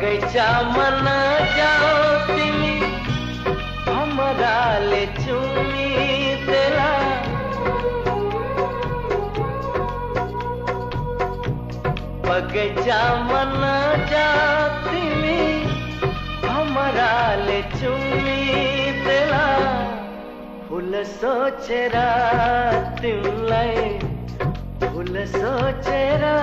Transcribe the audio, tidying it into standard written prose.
बगैचा मना जाओ तिमी हमराले चुमी देला बगैचा मना जाओ तिमी हमराले चुमी देला फूल सोचेरा तिमलाई फूल सोचेरा